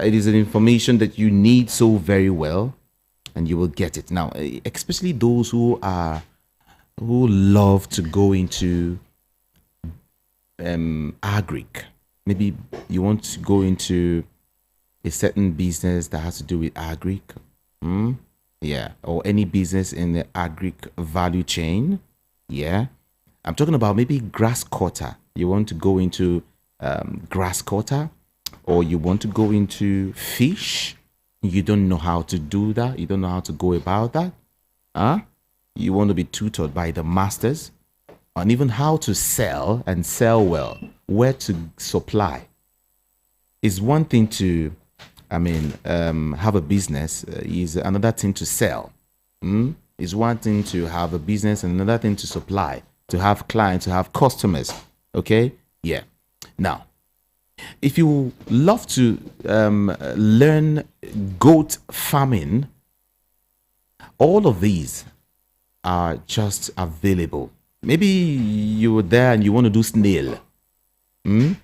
It is an information that you need so very well, and you will get it. Now, especially those who love to go into agric. Maybe you want to go into a certain business that has to do with agric. Yeah, or any business in the agric value chain. Yeah, I'm talking about maybe grass cutter. You want to go into grass cutter, or you want to go into fish. You don't know how to do that. You don't know how to go about that. You want to be tutored by the masters on even how to sell and sell well, where to supply. It's one thing to, have a business. Is another thing to sell. It's one thing to have a business and another thing to supply, to have clients, to have customers. Okay? Yeah. Now, if you love to learn goat farming, all of these are just available. Maybe you were there and you want to do snail. There's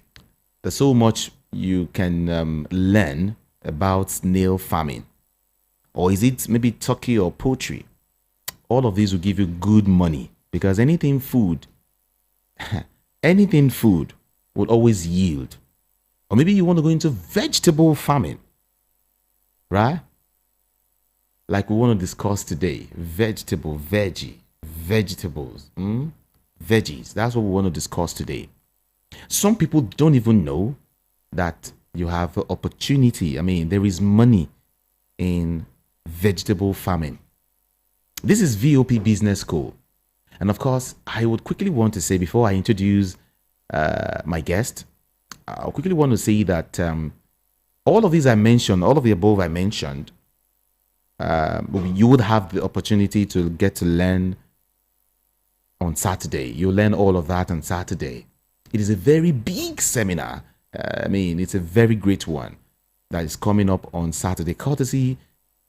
so much you can learn about snail farming. Or is it maybe turkey or poultry? All of these will give you good money, because anything food will always yield. Or maybe you want to go into vegetable farming, right? Like we want to discuss today, vegetables, veggies. That's what we want to discuss today. Some people don't even know that you have an opportunity. There is money in vegetable farming. This is VOP Business School. And of course, I would quickly want to say, before I introduce my guest, I quickly want to say that all of these I mentioned, all of the above I mentioned, you would have the opportunity to get to learn on Saturday. You learn all of that on Saturday. It is a very big seminar. It's a very great one that is coming up on Saturday, courtesy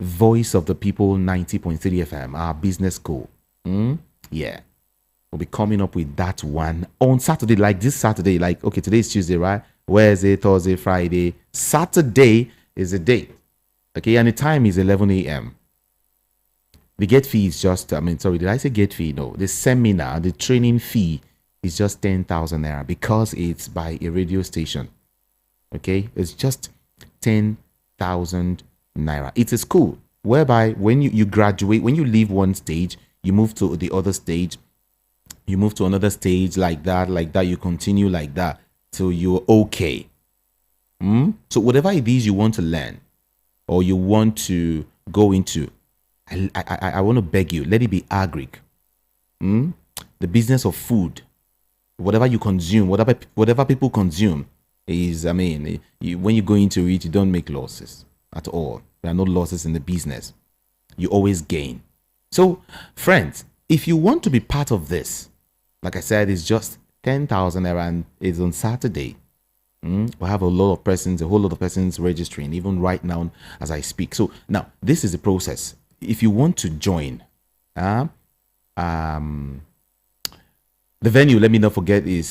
Voice of the People 90.3 FM, our business school. Yeah. We'll be coming up with that one on Saturday, like this Saturday. Like, okay, today is Tuesday, right? Wednesday, Thursday, Friday. Saturday is the date. Okay, and the time is 11 a.m. The gate fee is just, did I say gate fee? No, the seminar, the training fee is just 10,000 naira, because it's by a radio station. Okay, it's just 10,000 naira. It's a school whereby when you graduate, when you leave one stage, you move to the other stage, you move to another stage, like that, you continue like that till you're okay. So whatever it is you want to learn or you want to go into, I want to beg you, let it be agric. The business of food, whatever you consume, whatever people consume is, when you go into it, you don't make losses at all. There are no losses in the business. You always gain. So, friends, if you want to be part of this, like I said, it's just 10,000 naira, and it's on Saturday. We have a whole lot of persons registering, even right now as I speak. So now this is the process. If you want to join, the venue, let me not forget to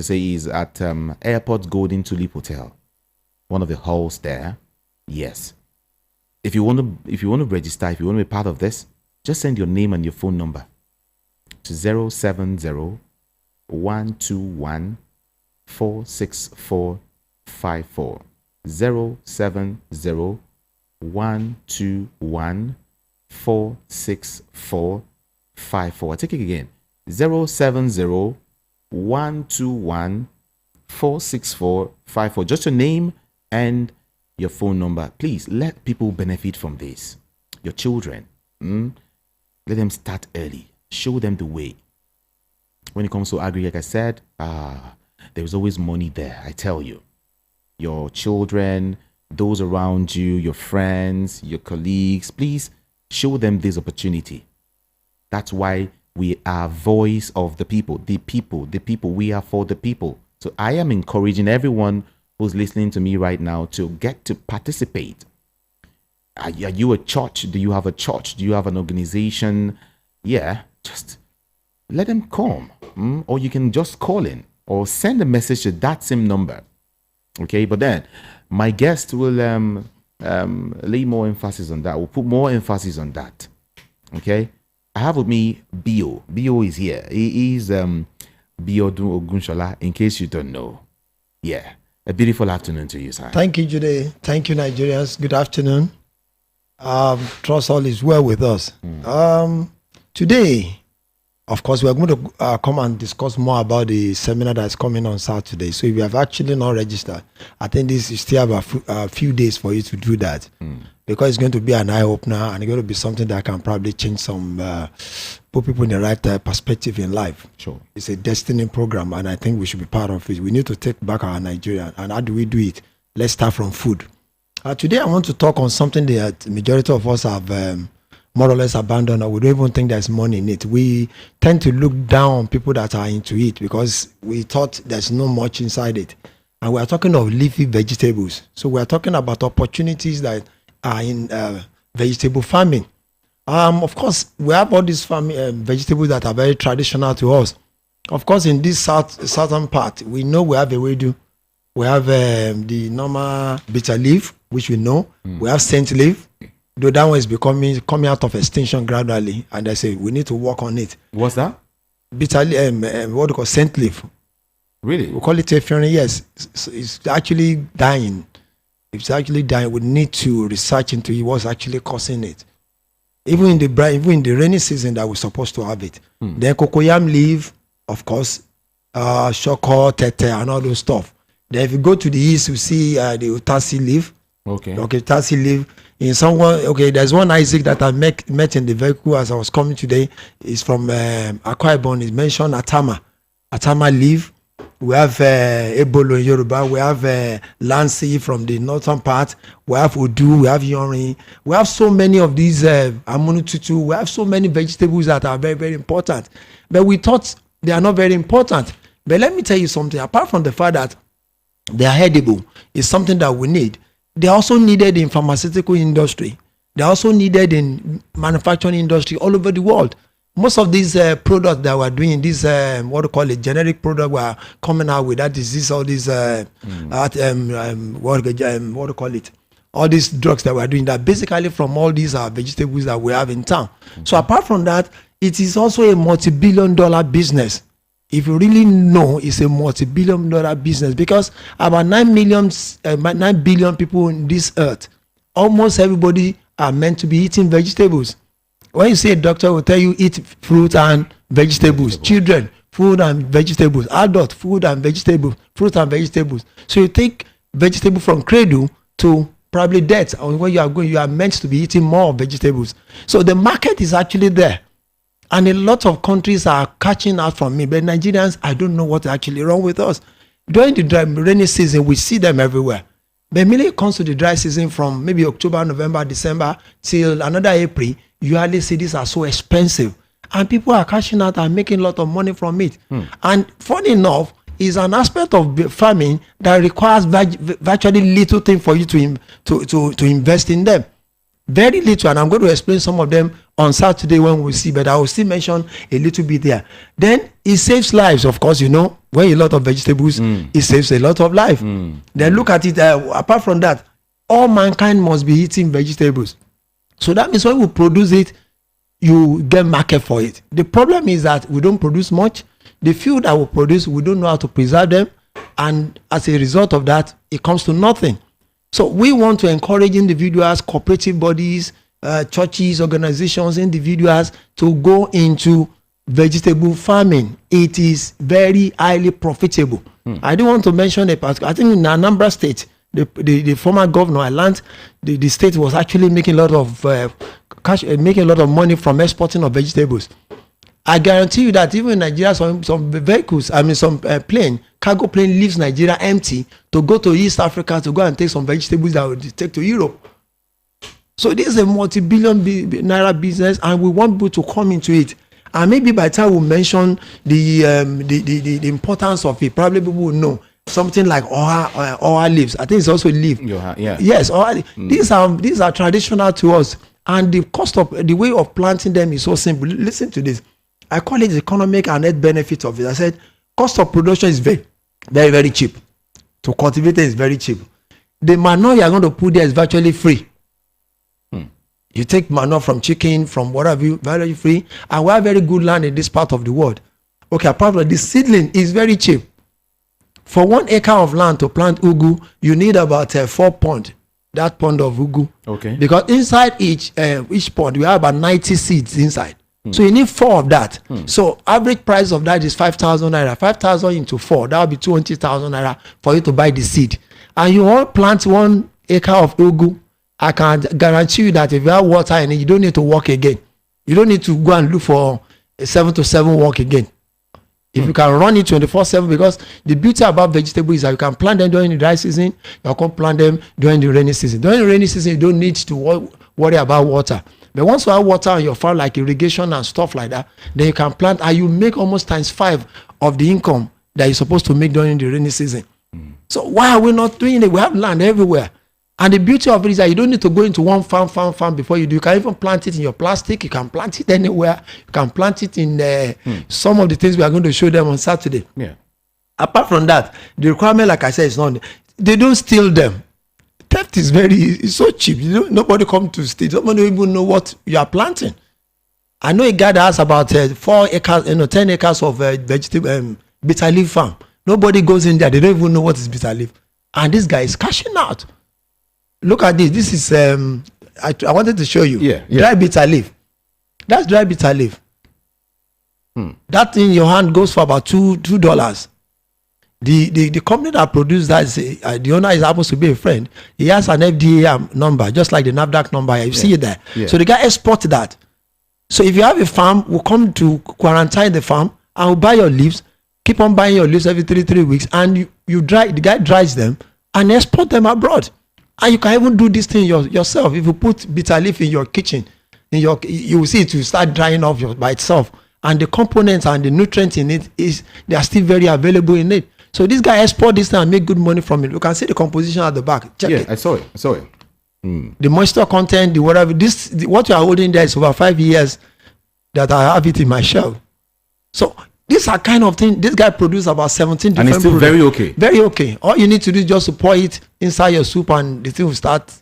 say, is at Airport Golden Tulip Hotel, one of the halls there. Yes. If you want to register, if you want to be part of this, just send your name and your phone number to 070 121 46454. 070 121 46454. I take it again. 070 121 46454. Just your name and your phone number. Please let people benefit from this. Your children, let them start early. Show them the way. When it comes to agri, like I said, there's always money there. I tell you, your children, those around you, your friends, your colleagues, please show them this opportunity. That's why we are voice of the people. The people. We are for the people. So I am encouraging everyone who's listening to me right now to get to participate. Are you a church? Do you have a church? Do you have an organization? Yeah, just let them come. Or you can just call in or send a message to that same number. Okay, but then My guest will lay more emphasis on that. We'll put more emphasis on that. Okay. I have with me Bio. Bio is here. He is Biodun Ogunshola, in case you don't know. Yeah. A beautiful afternoon to you, sir. Thank you, Jude. Thank you, Nigerians. Good afternoon. Trust all is well with us. Today, of course, we are going to come and discuss more about the seminar that's coming on Saturday. So if you have actually not registered, I think this is still have a few days for you to do that, because it's going to be an eye-opener and it's going to be something that can probably change some, put people in the right perspective in life. Sure. It's a destiny program, and I think we should be part of it. We need to take back our Nigeria. And how do we do it? Let's start from food. Today, I want to talk on something that the majority of us have more or less abandoned, or we don't even think there's money in it. We tend to look down on people that are into it because we thought there's no much inside it. And we are talking of leafy vegetables. So we are talking about opportunities that are in vegetable farming. Of course, we have all these vegetables that are very traditional to us. Of course, in this southern part, we know we have ewedu. We have the normal bitter leaf, which we know. We have scent leaf. Though that one is coming out of extinction gradually, and I say we need to work on it. What's that? Bitter leaf, what we call scent leaf. Really? We call it tefirin. Yes, it's actually dying. It's actually dying. We need to research into it, what's actually causing it. Even in the rainy season that we're supposed to have it. Then cocoyam leaf, of course, shoko, tete, and all those stuff. Then if you go to the east, you see the utasi leaf. Okay, utasi leaf. In someone, there's one Isaac that I met in the vehicle as I was coming today. It's from Akwa Ibom. It's mentioned Atama leaf. We have Ebolo in Yoruba. We have Lansi from the northern part. We have Odu. We have Yorin. We have so many of these Amunututu. We have so many vegetables that are very, very important. But we thought they are not very important. But let me tell you something. Apart from the fact that they are edible, it's something that we need. They are also needed in pharmaceutical industry. They are also needed in manufacturing industry all over the world. Most of these products that we're doing, this what do you call it, generic product we're coming out with, that is all these what do you call it, all these drugs that we're doing, that basically from all these vegetables that we have in town. So apart from that, it is also a multi-billion-dollar business. If you really know, it's a multi-billion-dollar business, because about 9 billion people on this earth, almost everybody are meant to be eating vegetables. When you say a doctor will tell you eat fruit and vegetables, children, food and vegetables, adult, food and vegetables, fruit and vegetables. So you take vegetable from cradle to probably death, and when you are going, you are meant to be eating more vegetables. So the market is actually there. And a lot of countries are catching out from me. But Nigerians, I don't know what's actually wrong with us. During the rainy season, we see them everywhere. But when it comes to the dry season, from maybe October, November, December, till another April, you hardly see these are so expensive. And people are cashing out and making a lot of money from it. And funny enough, is an aspect of farming that requires virtually little thing for you to invest in them. Very little, and I'm going to explain some of them on Saturday when we see, but I will still mention a little bit there. Then it saves lives, of course. When a lot of vegetables, it saves a lot of life. Then look at it, apart from that, all mankind must be eating vegetables. So that means when we produce it, you get market for it. The problem is that we don't produce much. The few that we produce, we don't know how to preserve them, and as a result of that, it comes to nothing. So we want to encourage individuals, cooperative bodies, churches, organizations, individuals to go into vegetable farming. It is very highly profitable. I don't want to mention I think in Anambra State, the former governor, I learned the state was actually making a lot of cash, making a lot of money from exporting of vegetables. I guarantee you that even in Nigeria, some vehicles, some cargo plane leaves Nigeria empty to go to East Africa to go and take some vegetables that would take to Europe. So this is a multi-billion naira business, and we want people to come into it. And maybe by the time we mention the importance of it, probably people will know something like oha leaves. I think it's also a leaf. Yeah. Yes, oha. These are traditional to us, and the way of planting them is so simple. Listen to this. I call it the economic and net benefit of it. I said cost of production is very, very, very cheap. To cultivate it is very cheap. the manure you are going to put there is virtually free. You take manure from chicken, from whatever, very free. And we have very good land in this part of the world. Okay, apart from the seedling is very cheap. For 1 acre of land to plant ugu, you need about 4 pond. That pond of ugu. Okay. Because inside each pond, we have about 90 seeds inside. So you need 4 of that. So average price of that is 5,000 naira. 5,000 into 4, that will be 20,000 naira for you to buy the seed. And you all plant 1 acre of ugu. I can guarantee you that if you have water in it, you don't need to work again. You don't need to go and look for a 7 to 7 work again. If you can run it 24/7, because the beauty about vegetables is that you can plant them during the dry season, you can plant them during the rainy season. During the rainy season, you don't need to worry about water. But once you have water on your farm, like irrigation and stuff like that, then you can plant and you make almost times 5 of the income that you're supposed to make during the rainy season. So why are we not doing it? We have land everywhere. And the beauty of it is that you don't need to go into one farm before you do. You can even plant it in your plastic. You can plant it anywhere. You can plant it in some of the things we are going to show them on Saturday. Yeah. Apart from that, the requirement, like I said, is not. They don't steal them. Theft is it's so cheap. Nobody come to steal. Nobody even know what you are planting. I know a guy that has about 4 acres, 10 acres of vegetable bitter leaf farm. Nobody goes in there. They don't even know what is bitter leaf. And this guy is cashing out. Look at this. This is I wanted to show you. Yeah. Dry bitter leaf. That's dry bitter leaf. That thing in your hand goes for about $2. The company that produced that, the owner is happens to be a friend. He has an FDA number, just like the NAFDAC number. You see it there. Yeah. So the guy exports that. So if you have a farm, we'll come to quarantine the farm and we'll buy your leaves. Keep on buying your leaves every 3 weeks, and you dry. The guy dries them and export them abroad. And you can even do this thing yourself. If you put bitter leaf in your kitchen, you will see it will start drying off by itself. And the components and the nutrients in it they are still very available in it. So this guy export this thing and make good money from it. You can see the composition at the back. Check it. I saw it. The moisture content, the whatever. What you are holding there is over 5 years that I have it in my shelf. So these are kind of things. This guy produced about 17 different and it's still products. very okay. Very okay. All you need to do is just to pour it inside your soup and the thing will start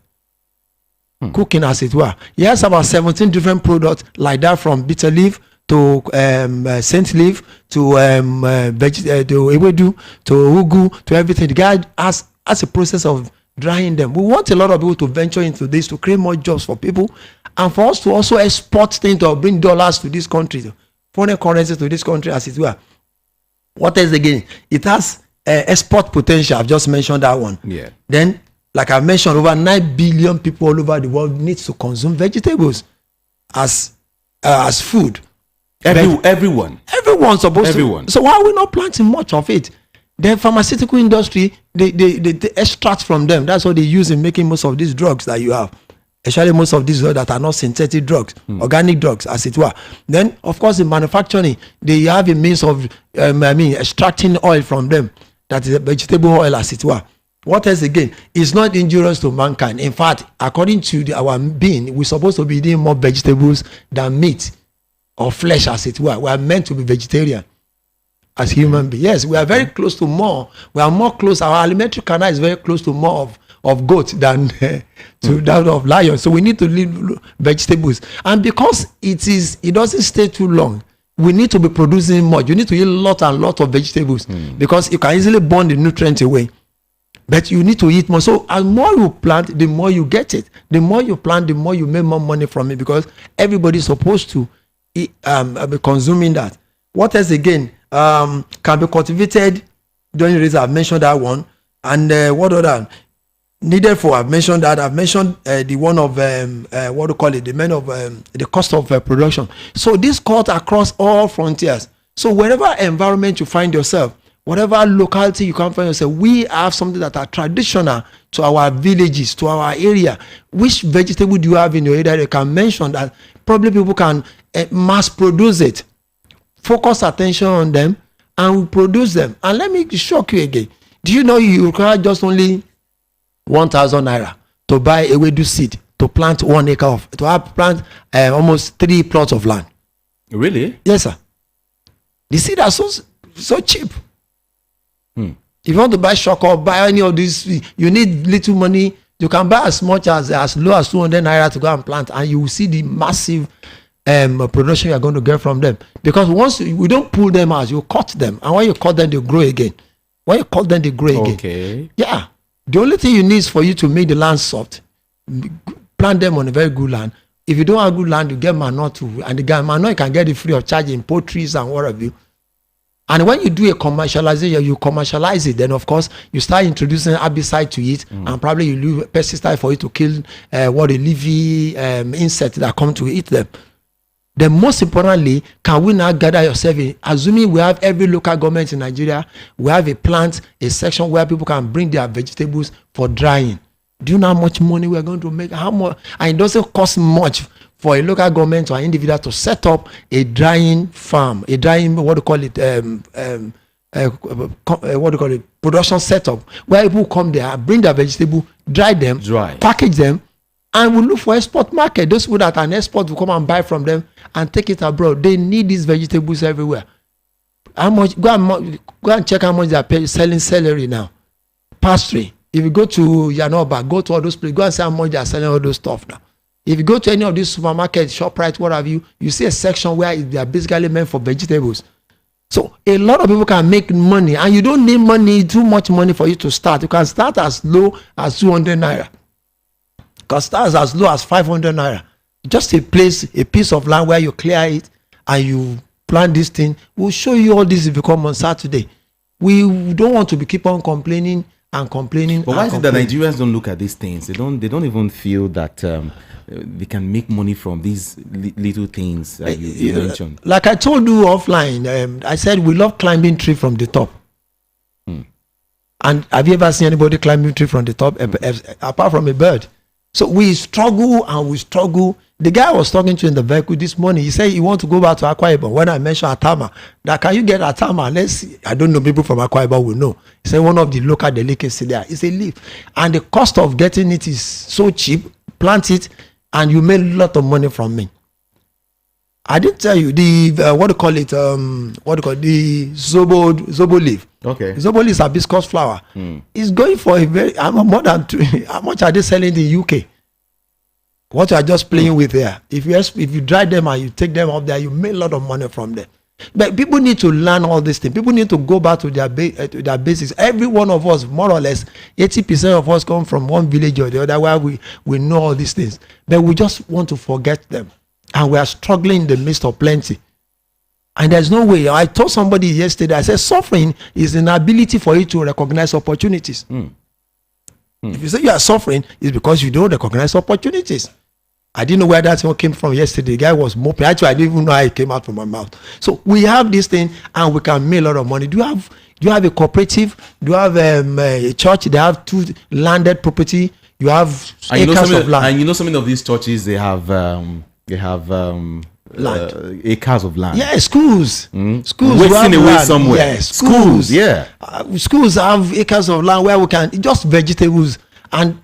cooking, as it were. He has about 17 different products like that, from bitter leaf to scent leaf to ewedu to ugu to everything. The guy has a process of drying them. We want a lot of people to venture into this to create more jobs for people, and for us to also export things or bring dollars to this country, foreign currency to this country, as it were. What else again? It has export potential. I've just mentioned that one. Yeah. Then, like I mentioned, over 9 billion people all over the world need to consume vegetables as food. Everyone's supposed to. So why are we not planting much of it? The pharmaceutical industry, they extract from them. That's what they use in making most of these drugs that you have. Especially most of these drugs that are not synthetic drugs, organic drugs, as it were. Then, of course, in manufacturing, they have a means of extracting oil from them. That is a vegetable oil, as it were. What else again? It's not injurious to mankind. In fact, according to our being, we're supposed to be eating more vegetables than meat or flesh, as it were. We are meant to be vegetarian as human beings. Yes, we are very close to more. We are more close. Our alimentary canal is very close to more of goat than to that of lion. So we need to live vegetables. And because it doesn't stay too long, we need to be producing more. You need to eat a lot and lot of vegetables because you can easily burn the nutrients away. But you need to eat more. So as more you plant, the more you get it. The more you plant, the more you make more money from it, because everybody's supposed to be consuming that. What else again? Can be cultivated during the rains. I've mentioned that one. And what other? Needed for, I've mentioned that. I've mentioned the one of what do you call it? The cost of production. So this cut across all frontiers. So wherever environment you find yourself, whatever locality you can find yourself, we have something that are traditional to our villages, to our area. Which vegetable do you have in your area? You can mention that. Probably people can mass produce it. Focus attention on them and produce them. And let me shock you again. Do you know you require just only 1,000 naira to buy a wedu seed to plant 1 acre of, plant almost 3 plots of land? Really? Yes, sir. The seed are so cheap. If you want to buy shock or buy any of these, you need little money. You can buy as much as low as 200 naira to go and plant, and you will see the massive production you are going to get from them. Because once we don't pull them out, you cut them, and when you cut them, they grow again. When you cut them, they grow again. Okay. Yeah. The only thing you need is for you to make the land soft. Plant them on a very good land. If you don't have good land, you get manure too, and the manure you can get it free of charge in poultries and what have you. And when you do a commercialization, you commercialize it, then of course you start introducing herbicide to it, and probably you use pesticide for it to kill what the leafy insects that come to eat them. Then most importantly, can we now gather yourself in, assuming we have every local government in Nigeria, we have a section where people can bring their vegetables for drying. Do you know how much money we are going to make? How much? And it doesn't cost much for a local government or an individual to set up a drying farm, production setup, where people come there, bring their vegetable, dry them, package them, and we look for export market. Those people that are an export will come and buy from them and take it abroad. They need these vegetables everywhere. How much? Go and check how much they are selling celery now. Pastry. If you go to Yanoba, go to all those places, go and see how much they are selling all those stuff now. If you go to any of these supermarkets, ShopRite, what have you, you see a section where they are basically meant for vegetables. So a lot of people can make money, and you don't need money, too much money for you to start. You can start as low as 200 naira. You can start as low as 500 naira. Just a piece of land where you clear it and you plant this thing. We'll show you all this if you come on Saturday. We don't want to keep on complaining and complaining. But why is it that Nigerians don't look at these things? They don't even feel that they can make money from these little things you mentioned. Like I told you offline, I said we love climbing tree from the top. And have you ever seen anybody climbing tree from the top apart from a bird? So we struggle and we struggle. The guy I was talking to in the vehicle this morning, he said he want to go back to Akwa Ibom. When I mentioned Atama, that can you get Atama? Let's see. I don't know, people from Akwa Ibom will know. He said one of the local delicacy there is a leaf, and the cost of getting it is so cheap. Plant it, and you make a lot of money from me. I didn't tell you the the zobo leaf. Okay. Zobo leaf is hibiscus flower. It's going for a very more than how much are they selling in the UK? What you are just playing with here. If you dry them and you take them up there, you make a lot of money from them. But people need to learn all these things. People need to go back to their basics. Every one of us, more or less, 80% of us come from one village or the other where we know all these things. But we just want to forget them. And we are struggling in the midst of plenty. And there's no way. I told somebody yesterday, I said, suffering is an ability for you to recognize opportunities. If you say you are suffering, it's because you don't recognize opportunities. I didn't know where that one came from yesterday. The guy was moping. Actually, I didn't even know how it came out from my mouth. So we have this thing, and we can make a lot of money. Do you have a cooperative? Do you have a church? They have 2 landed property. You have acres of land. And you know, some of these churches, they have land. Acres of land. Yeah, schools. Schools wasting away land somewhere. Yeah, schools. Yeah. Schools have acres of land where we can just vegetables. And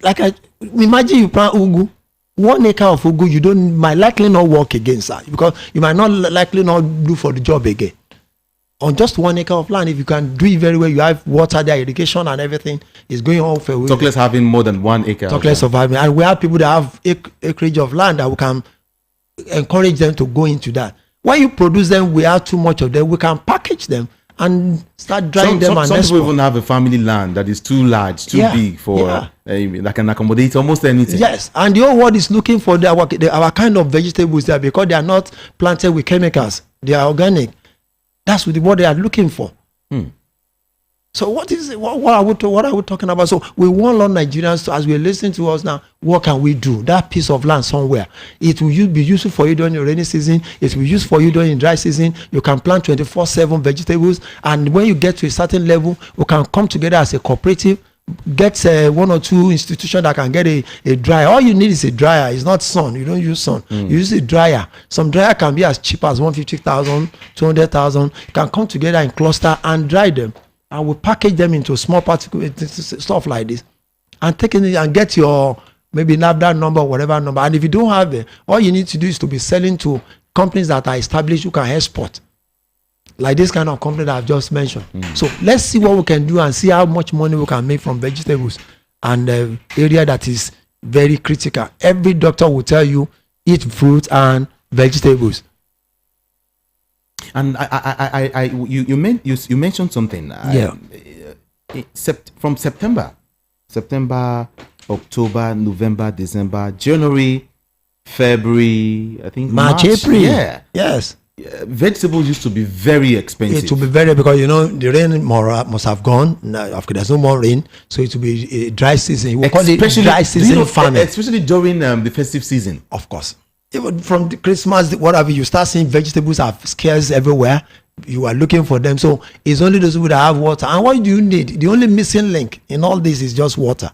imagine you plant ugu. 1 acre of ugu, you might likely not work against that, because you might not likely not do for the job again. On just 1 acre of land, if you can do it very well, you have water there, irrigation and everything is going on for. Talk less having more than 1 acre. Talk less of having, and we have people that have acreage of land that we can encourage them to go into that. When you produce them, we have too much of them, we can package them and start drying them. Some people even have a family land that is too large, too big for that can accommodate almost anything. Yes, and the whole world is looking for our kind of vegetables there, because they are not planted with chemicals; they are organic. That's what they are looking for. So what are we talking about? So we want all Nigerians to, as we're listening to us now, what can we do? That piece of land somewhere, it will be useful for you during the rainy season. It will be useful for you during the dry season. You can plant 24/7 vegetables, and when you get to a certain level, we can come together as a cooperative, get 1 or 2 institutions that can get a dryer. All you need is a dryer. It's not sun. You don't use sun. You use a dryer. Some dryer can be as cheap as 150,000, 200,000. You can come together in cluster and dry them. And we package them into small particle stuff like this, and take it and get your maybe NAFDAC number or whatever number. And if you don't have it, all you need to do is to be selling to companies that are established who can export. like this kind of company that I've just mentioned. So let's see what we can do and see how much money we can make from vegetables, and area that is very critical. Every doctor will tell you eat fruit and vegetables. And you mentioned something. From September, October, November, December, January, February, I think March, April. Yeah. Yes. Vegetables used to be very expensive. It will be very, because the rain must have gone. Now, there's no more rain, so it will be a dry season. We call it dry season farming, especially during the festive season. Of course, even from the Christmas, whatever, you start seeing vegetables are scarce everywhere. You are looking for them, so it's only those people that have water. And what do you need? The only missing link in all this is just water.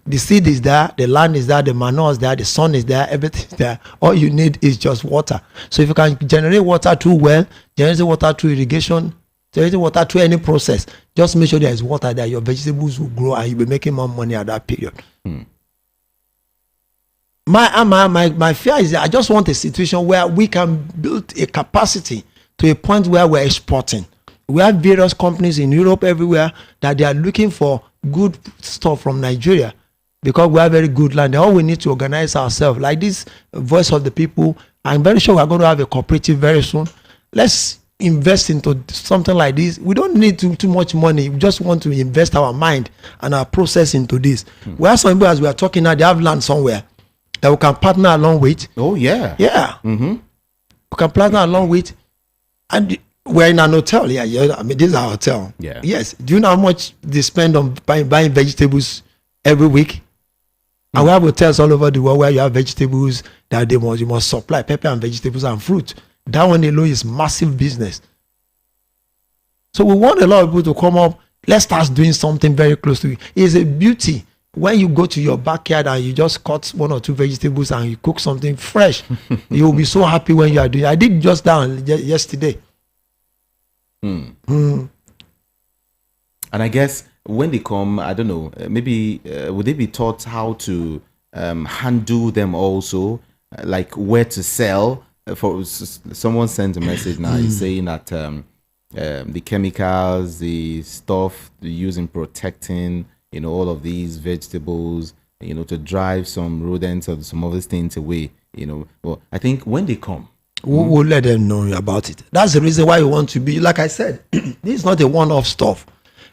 The seed is there, the land is there, the manure is there, the sun is there, everything is there. All you need is just water. So if you can generate water through well, generate water through irrigation, generate water through any process, just make sure there is water there. Your vegetables will grow and you'll be making more money at that period. My fear is that I just want a situation where we can build a capacity to a point where we're exporting. We have various companies in Europe, everywhere, that they are looking for good stuff from Nigeria, because we have very good land. All we need to organize ourselves, like this Voice of the People. I'm very sure we're going to have a cooperative very soon. Let's invest into something like this. We don't need too much money. We just want to invest our mind and our process into this. We have some people, as we are talking now, they have land somewhere that we can partner along with. Oh, yeah. Yeah. We can partner along with. And we're in an hotel. Yeah. I mean, this is our hotel. Yeah. Yes. Do you know how much they spend on buying vegetables every week? And we have hotels all over the world where you have vegetables that you must supply pepper and vegetables and fruit. That one alone is massive business. So we want a lot of people to come up. Let's start doing something very close to it. It's a beauty when you go to your backyard and you just cut one or two vegetables and you cook something fresh. You'll be so happy when you are doing it. I did just that yesterday. And I guess when they come, I don't know, maybe would they be taught how to handle them also, like where to sell? For someone sent a message now, he's saying that the chemicals, the stuff they use in protecting, all of these vegetables, to drive some rodents or some other things away, Well, I think when they come, we'll let them know about it. That's the reason why we want to be, like I said, this is not a one-off stuff.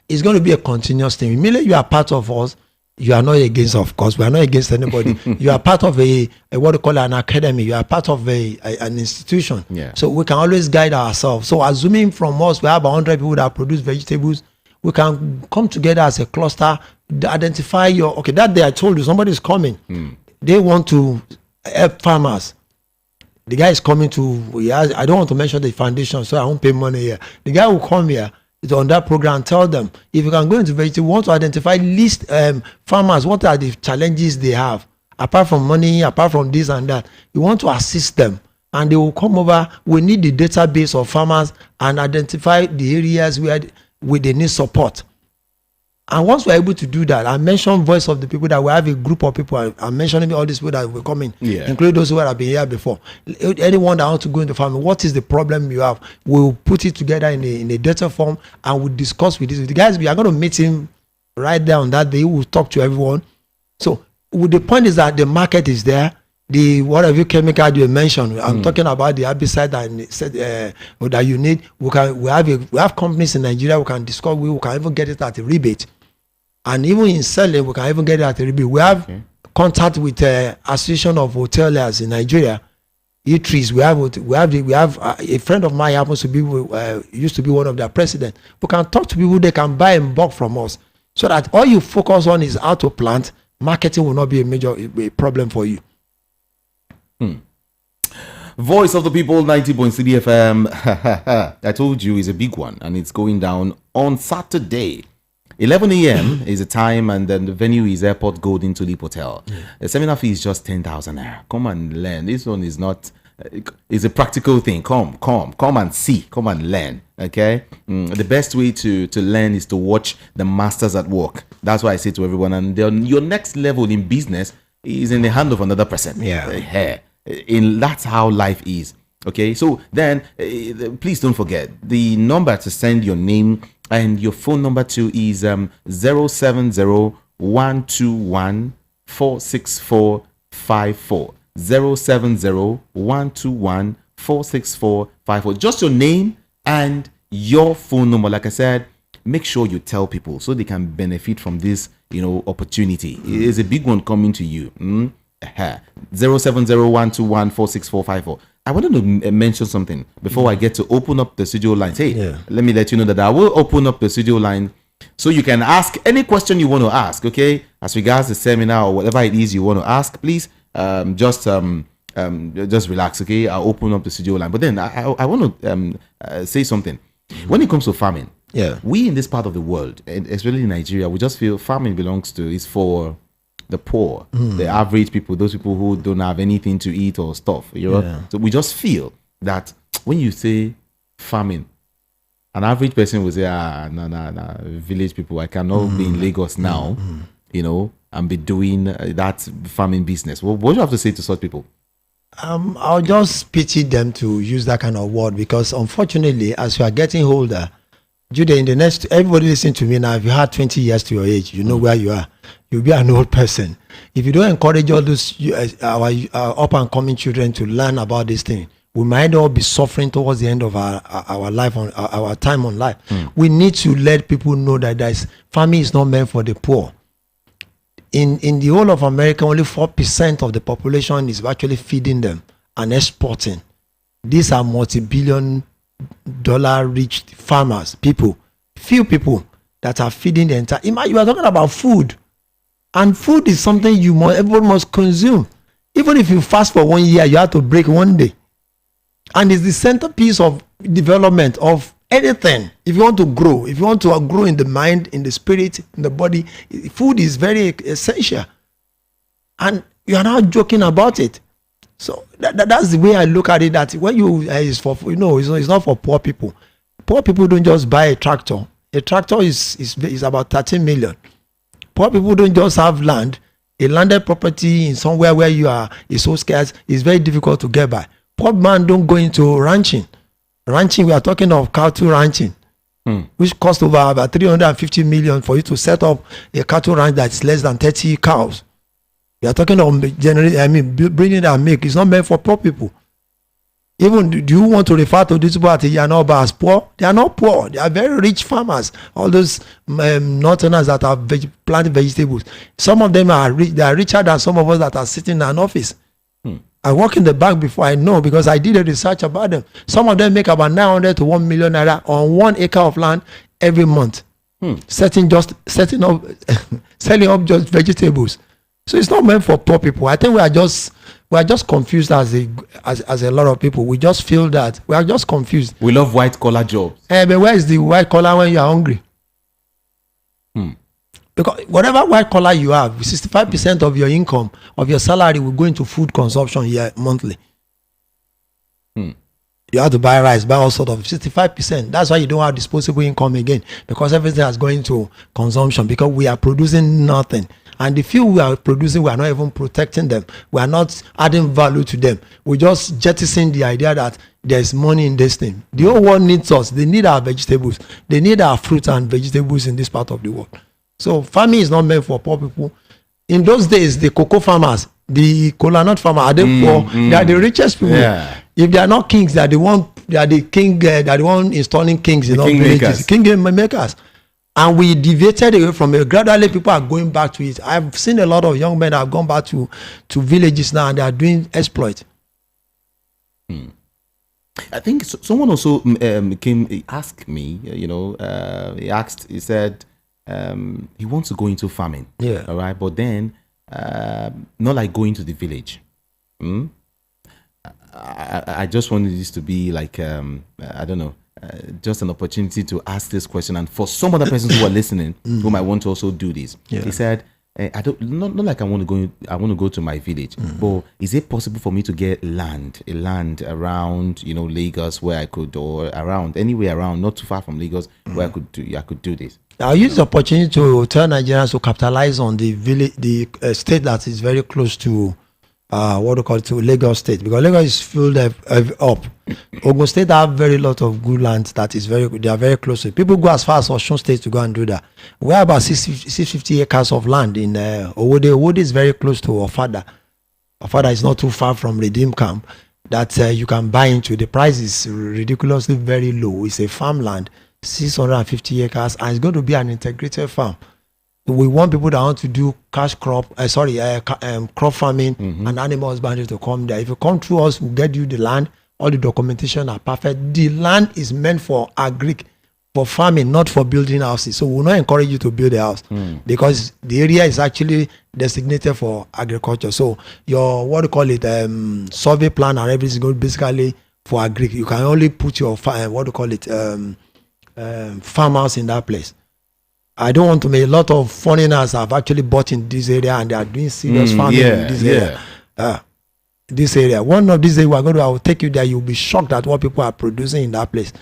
It's going to be a continuous thing. Immediately you are part of us, you are not against, of course, we are not against anybody. You are part of a what we call an academy. You are part of an institution. Yeah. So we can always guide ourselves. So assuming from us, we have 100 people that produce vegetables, we can come together as a cluster, identify that day I told you, somebody is coming. They want to help farmers. The guy is coming I don't want to mention the foundation, so I won't pay money here. The guy will come here. It's on that program. Tell them, if you can go into vegetable, want to identify list farmers, what are the challenges they have apart from money, apart from this and that. You want to assist them, and they will come over. We need the database of farmers and identify the areas where they need support. And once we're able to do that, I mentioned Voice of the People, that we have a group of people. I'm mentioning all these people that will come in, including those who have been here before. Anyone that wants to go into farming, what is the problem you have? We'll put it together in a data form and we'll discuss with this. The guys, we are going to meet him right there on that day. We'll talk to everyone. So the point is that the market is there. The whatever chemical you mentioned, I'm talking about the herbicide that you need. We have companies in Nigeria we can discuss. We can even get it at a rebate. And even in selling, we can even get it at a rebate. We have contact with Association of Hoteliers in Nigeria, eateries. We have a friend of mine happens to be used to be one of their presidents. We can talk to people. They can buy in bulk from us, so that all you focus on is how to plant. Marketing will not be a major problem for you. Voice of the People, 90.3 FM. I told you is a big one, and it's going down on Saturday. 11 a.m. is the time, and then the venue is Airport Golden Tulip Hotel. The seminar fee is just 10,000 naira. Come and learn. This one is not. It's a practical thing. Come and see. Come and learn. Okay. The best way to learn is to watch the masters at work. That's why I say to everyone. And your next level in business is in the hand of another person. Yeah. That's how life is. Okay, so then please don't forget the number to send your name and your phone number to is 070-121-46454. 070-121-46454. Just your name and your phone number. Like I said, make sure you tell people so they can benefit from this, opportunity. It is a big one coming to you. 070-121-46454. I wanted to mention something before I get to open up the studio lines. Hey, let me let you know that I will open up the studio line so you can ask any question you want to ask, okay? As regards the seminar or whatever it is you want to ask, please just relax, okay? I'll open up the studio line. But then I want to say something. When it comes to farming, we in this part of the world, and especially in Nigeria, we just feel farming is for the poor, the average people, those people who don't have anything to eat or stuff, So we just feel that when you say farming, an average person will say, no, village people, I cannot be in Lagos now, and be doing that farming business. What do you have to say to such people? I'll just pity them to use that kind of word, because unfortunately, as you are getting older, Jude, in the next, everybody listen to me now. If you had 20 years to your age, you know where you are. You'll be an old person. If you don't encourage all those our up and coming children to learn about this thing, we might all be suffering towards the end of our life, on our time on life. We need to let people know that farming is not meant for the poor. In the whole of America, only 4% of the population is actually feeding them and exporting. These are multi-billion-dollar rich farmers, few people that are feeding the entire. You are talking about food, and food is something everyone must consume. Even if you fast for 1 year, you have to break one day, and it's the centerpiece of development of anything. If you want to grow, in the mind, in the spirit, in the body, food is very essential, and you are not joking about it. So that's the way I look at it. That when it's not for poor people. Poor people don't just buy a tractor. A tractor is about 13 million. Poor people don't just have land. A landed property in somewhere where you are is so scarce. It's very difficult to get by. Poor man don't go into ranching. Ranching, we are talking of cattle ranching, which cost over about 350 million for you to set up a cattle ranch that's less than 30 cows. We are talking of bringing that milk. It's not meant for poor people. Even do you want to refer to these people as poor? They are not poor. They are very rich farmers. All those northerners that are planting vegetables. Some of them are rich. They are richer than some of us that are sitting in an office. I work in the bank before, I know, because I did a research about them. Some of them make about 900 to 1 million naira on 1 acre of land every month, selling up just vegetables. So it's not meant for poor people. I think we are just confused as a lot of people. We just feel that we are just confused. We love white collar jobs. But where is the white collar when you are hungry? Because whatever white collar you have, 65% of your income, of your salary will go into food consumption here monthly. You have to buy rice, buy all sort of 65%. That's why you don't have disposable income again, because everything is going to consumption, because we are producing nothing. And the few we are producing, we are not even protecting them. We are not adding value to them. We just jettison the idea that there's money in this thing. The whole world needs us. They need our vegetables. They need our fruits and vegetables in this part of the world. So farming is not meant for poor people. In those days, the cocoa farmers, the kola nut farmers, are they poor? They are the richest people. Yeah. If they are not kings, they are the one installing kings in all villages. King makers. And we deviated away from it. Gradually, people are going back to it. I've seen a lot of young men that have gone back to villages now, and they are doing exploit. I think someone also asked me, he said he wants to go into farming. Yeah. All right. But then, not like going to the village. I just wanted this to be like, I don't know, just an opportunity to ask this question, and for some other persons who are listening who might want to also do this. Yeah. He said, I don't, not like I want to go to my village, but is it possible for me to get a land around, Lagos, where I could, or around anywhere around, not too far from Lagos, where I could do this? I'll use the opportunity to tell Nigerians to capitalize on the village, the state that is very close to what do you call it, to Lagos State, because Lagos is filled up. Ogun State have very lot of good land that is very good. They are very close to it. People go as far as Osun State to go and do that. We have about 650 acres of land in Owode. Owode is very close to Ofada. Ofada is not too far from Redeem Camp that you can buy into. The price is ridiculously very low. It's a farmland, 650 acres, and it's going to be an integrated farm. We want people that want to do crop farming and animal husbandry to come there. If you come through us, we'll get you the land. All the documentation are perfect. The land is meant for for farming, not for building houses. So we'll not encourage you to build a house because the area is actually designated for agriculture. So your survey plan and everything is going basically for agric. You can only put your farmhouse in that place. I don't want to make a lot of foreigners have actually bought in this area and they are doing serious farming in this area. This area. One of these days I will take you there. You'll be shocked at what people are producing in that place.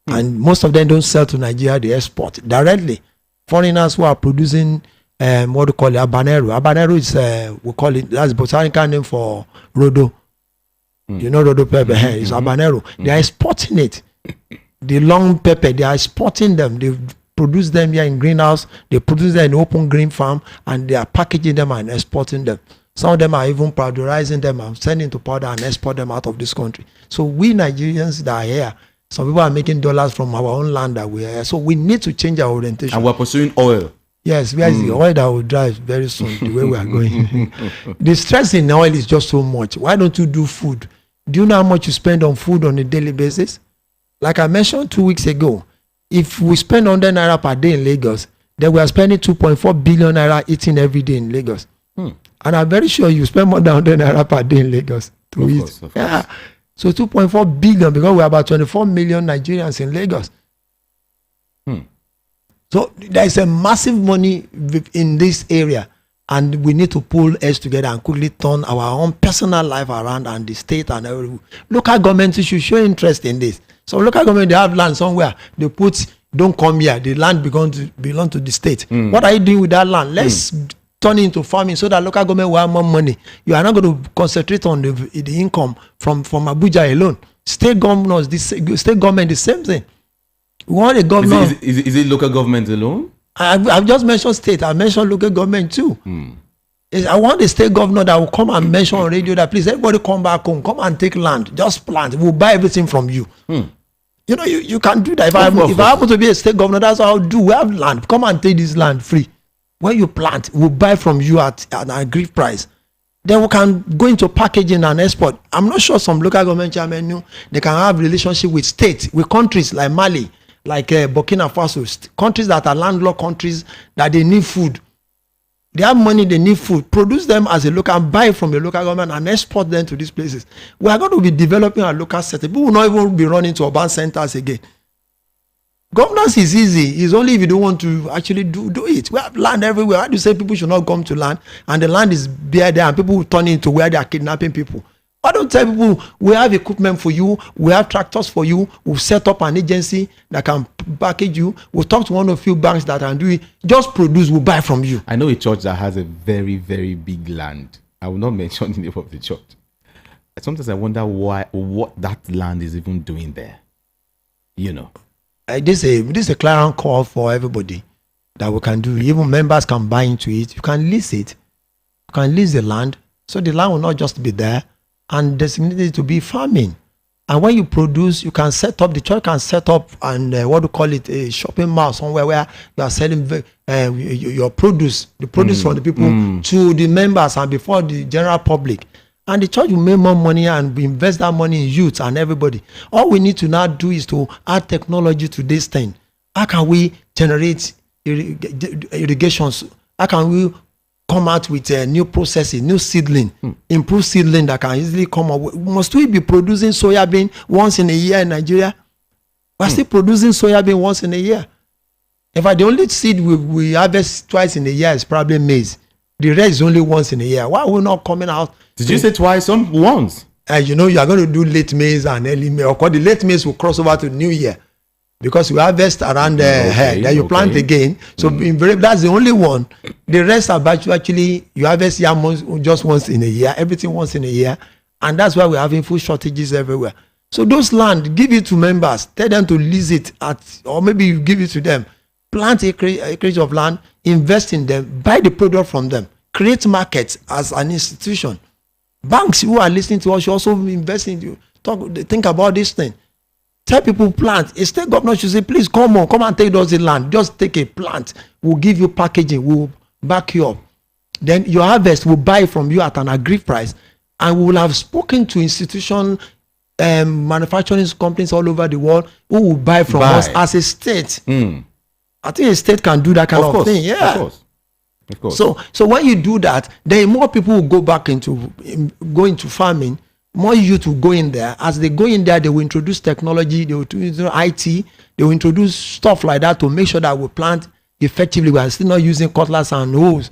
And most of them don't sell to Nigeria, they export directly. Foreigners who are producing habanero. Habanero is we call it, that's botanical name for Rodo. You know Rodo pepper, it's habanero. They are exporting it. The long pepper, they are exporting them. They produce them here in greenhouse, they produce them in open green farm, and they are packaging them and exporting them. Some of them are even powderizing them and sending to powder and export them out of this country. So we Nigerians that are here, some people are making dollars from our own land that we are here. So we need to change our orientation. And we're pursuing oil. Yes, where is the oil that will drive very soon, the way we are going. The stress in oil is just so much. Why don't you do food? Do you know how much you spend on food on a daily basis? Like I mentioned 2 weeks ago, if we spend 100 naira per day in Lagos, then we are spending 2.4 billion naira eating every day in Lagos. And I'm very sure you spend more than 100 naira per day in Lagos to eat. Of course. So 2.4 billion because we are about 24 million Nigerians in Lagos. So there is a massive money in this area, and we need to pull heads together and quickly turn our own personal life around, and the state and every local government should show interest in this. So local government, they have land somewhere. They put, don't come here. The land belong to the state. What are you doing with that land? Let's turn it into farming so that local government will have more money. You are not going to concentrate on the income from Abuja alone. State governors, state government, the same thing. We want a governor. Is it local government alone? I've just mentioned state. I mentioned local government too. I want a state governor that will come and mention on radio that please everybody come back home, come and take land, just plant. We'll buy everything from you. You know, you can do that. If I happen to be a state governor, that's what I'll do. We have land. Come and take this land free. When you plant, we'll buy from you at an agreed price. Then we can go into packaging and export. I'm not sure some local government chairmen know they can have relationship with states, with countries like Mali, like Burkina Faso, countries that are landlocked countries that they need food. They have money, they need food. Produce them as a local, buy from the local government and export them to these places. We are going to be developing our local setting. People will not even be running to urban centers again. Governance is easy. It's only if you don't want to actually do it. We have land everywhere. Why do you say people should not come to land? And the land is bare there and people will turn it into where they are kidnapping people. Why don't tell people we have equipment for you, we have tractors for you, we'll set up an agency that can package you, we'll talk to one of few banks that can do it, just produce, we'll buy from you. I know a church that has a very, very big land. I will not mention the name of the church. Sometimes I wonder what that land is even doing there. You know. This is a clarion call for everybody that we can do. Even members can buy into it. You can lease it. You can lease the land. So the land will not just be there and designated to be farming. And when you produce, you can set up, the church can set up and a shopping mall somewhere where you are selling your produce, the produce from the people to the members and before the general public. And the church will make more money and invest that money in youth and everybody. All we need to now do is to add technology to this thing. How can we generate irrigations? How can we come out with new processes, new seedling, improved seedling that can easily come up? Must we be producing soybean once in a year in Nigeria? We're still producing soybean once in a year. In fact, the only seed we harvest twice in a year is probably maize. The rest is only once in a year. Why are we not coming out? Did you say twice? Once? You are going to do late maize and early maize. Of course, the late maize will cross over to New Year. because you harvest around the head, then you plant again. So that's the only one. The rest are actually you harvest yam just once in a year, everything once in a year, and that's why we're having food shortages everywhere. So those land, give it to members, tell them to lease it or maybe you give it to them. Plant acreage of land, invest in them, buy the product from them, create markets as an institution. Banks who are listening to us should also invest in you. Think about this thing. Tell people plant. A state governor should say, please come and take those land. Just take a plant. We'll give you packaging. We'll back you up. Then your harvest will buy from you at an agreed price. And we will have spoken to institutions, manufacturing companies all over the world who will buy from us as a state. I think a state can do that kind of thing. Yeah. Of course. So when you do that, then more people will go into farming. More youth will go in there. As they go in there, they will introduce technology, they will introduce IT, they will introduce stuff like that to make sure that we plant effectively. We are still not using cutlass and hoes.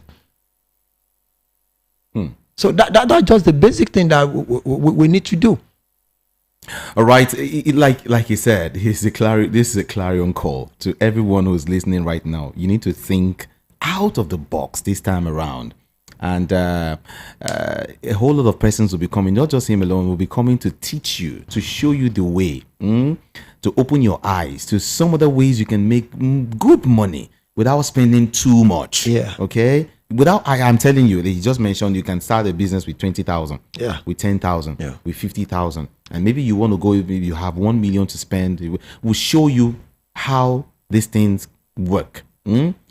So that's just the basic thing that we need to do. All right, like he said, this is a clarion call to everyone who's listening right now. You need to think out of the box this time around. And a whole lot of persons will be coming, not just him alone, will be coming to teach you, to show you the way, to open your eyes to some other ways you can make good money without spending too much. Yeah. Okay? I'm telling you, he just mentioned you can start a business with 20,000, with 10,000, with 50,000. And maybe you want to go, maybe you have 1 million to spend. We'll show you how these things work.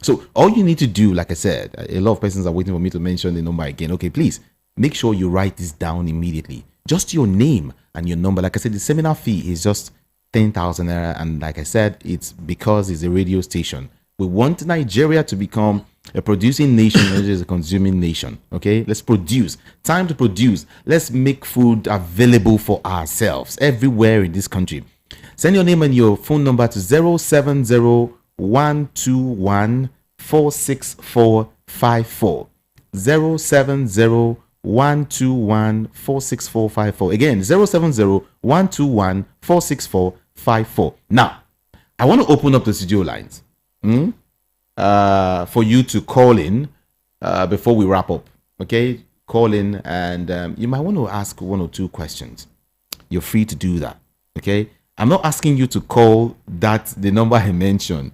So all you need to do, like I said, a lot of persons are waiting for me to mention the number again. Okay, please make sure you write this down immediately. Just your name and your number. Like I said, the seminar fee is just 10,000 naira, and like I said, it's because it's a radio station. We want Nigeria to become a producing nation, not just a consuming nation. Okay, let's produce. Time to produce. Let's make food available for ourselves everywhere in this country. Send your name and your phone number to 070-121-46454. 070-121-46454. Again, 070-121-46454. Now, I want to open up the studio lines for you to call in before we wrap up. Okay, call in, and you might want to ask 1 or 2 questions. You're free to do that. Okay, I'm not asking you to call the number I mentioned.